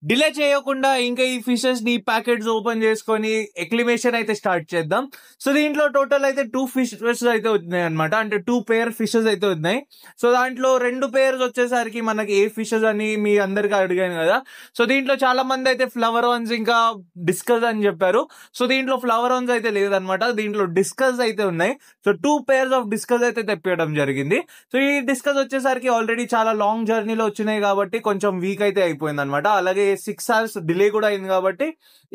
Delay చేయకుండా ఇంకా ఈ ఫిషెస్ ని ప్యాకెట్స్ ఓపెన్ చేసుకొని ఎక్లిమేషన్ అయితే స్టార్ట్ చేద్దాం. సో దీంట్లో టోటల్ అయితే 2 ఫిషెస్ అయితే ఉన్నాయి అనమాట. అంటే 2 పేర్ ఫిషెస్ అయితే ఉన్నాయి. సో దాంట్లో 2 పేర్స్ వచ్చేసరికి మనకి ఏ ఫిషెస్ అని మీ అందరికి అడిగాను కదా. సో దీంట్లో చాలా మంది అయితే ఫ్లవర్ వన్స్ ఇంకా డిస్కస్ అని చెప్పారు. సో దీంట్లో ఫ్లవర్ వన్స్ అయితే లేదనమాట. దీంట్లో డిస్కస్ అయితే ఉన్నాయి. సో 2 పేర్స్ ఆఫ్ డిస్కస్ అయితే తెప్పియడం జరిగింది. సో ఈ డిస్కస్ వచ్చేసరికి ఆల్రెడీ చాలా లాంగ్ జర్నీలో వచ్చినాయి కాబట్టి కొంచెం వీక్ అయితే అయిపోయింది అనమాట. అలాగే 6 hours డిలే కూడా అయింది కాబట్టి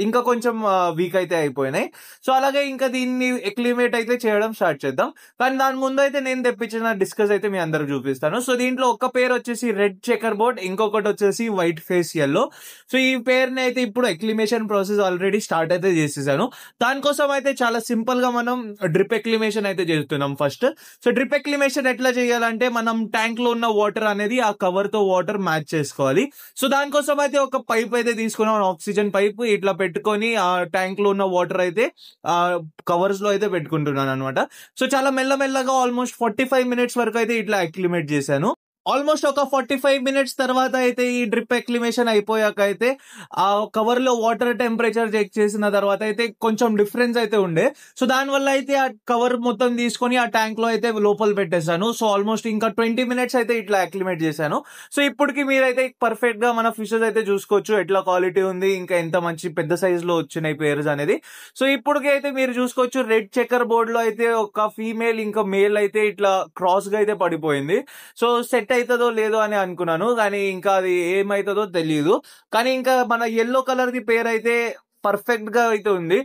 ఇంకా కొంచెం వీక్ అయితే అయిపోయినాయి. సో అలాగే ఇంకా దీన్ని ఎక్లిమేట్ అయితే చేయడం స్టార్ట్ చేద్దాం. కానీ దాని ముందు అయితే నేను తెప్పించిన డిస్కస్ అయితే మీ అందరికి చూపిస్తాను. సో దీంట్లో ఒక పేరు వచ్చేసి రెడ్ చెకర్ బోర్డ్, ఇంకొకటి వచ్చేసి వైట్ ఫేస్ yellow. సో ఈ పేరుని అయితే ఇప్పుడు ఎక్లిమేషన్ ప్రాసెస్ ఆల్రెడీ స్టార్ట్ అయితే చేసేసాను. దానికోసం అయితే చాలా సింపుల్ గా మనం డ్రిప్ ఎక్లిమేషన్ అయితే చేస్తున్నాం ఫస్ట్. సో డ్రిప్ ఎక్లిమేషన్ ఎట్లా చేయాలంటే మనం ట్యాంక్ లో ఉన్న వాటర్ అనేది ఆ కవర్ తో వాటర్ మ్యాచ్ చేసుకోవాలి. సో దానికోసం అయితే ఒక పైప్ అయితే తీసుకున్నాం, ఆక్సిజన్ పైప్. ఇట్లా పెట్టుకొని ఆ ట్యాంక్ లో ఉన్న వాటర్ అయితే ఆ కవర్స్ లో అయితే పెట్టుకుంటున్నాను అనమాట. సో చాలా మెల్లమెల్లగా ఆల్మోస్ట్ 45 minutes వరకు అయితే ఇట్లా అక్లిమేట్ చేశాను. ఆల్మోస్ట్ ఒక 45 minutes తర్వాత అయితే ఈ డ్రిప్ ఎక్లిమేషన్ అయిపోయాక అయితే ఆ కవర్ లో వాటర్ టెంపరేచర్ చెక్ చేసిన తర్వాత అయితే కొంచెం డిఫరెన్స్ అయితే ఉండే. సో దానివల్ల అయితే ఆ కవర్ మొత్తం తీసుకొని ఆ ట్యాంక్ లో అయితే లోపల పెట్టేశాను. సో ఆల్మోస్ట్ ఇంకా 20 minutes అయితే ఇట్లా అక్లిమేట్ చేశాను. సో ఇప్పటికి మీరైతే పర్ఫెక్ట్ గా మన ఫిషెస్ అయితే చూసుకోవచ్చు ఎట్లా క్వాలిటీ ఉంది, ఇంకా ఎంత మంచి పెద్ద సైజ్ లో వచ్చినాయి పేర్స్ అనేది. సో ఇప్పటికి అయితే మీరు చూసుకోవచ్చు రెడ్ చెకర్ బోర్డ్ లో అయితే ఒక ఫీమేల్ ఇంకా మేల్ అయితే ఇట్లా క్రాస్ గా అయితే పడిపోయింది. సో సెట్ అవుతుందో లేదో అని అనుకున్నాను, కానీ ఇంకా అది ఏమైతుందో తెలియదు. కానీ ఇంకా మన yellow కలర్ ది పేరు అయితే పర్ఫెక్ట్ గా అయితే ఉంది.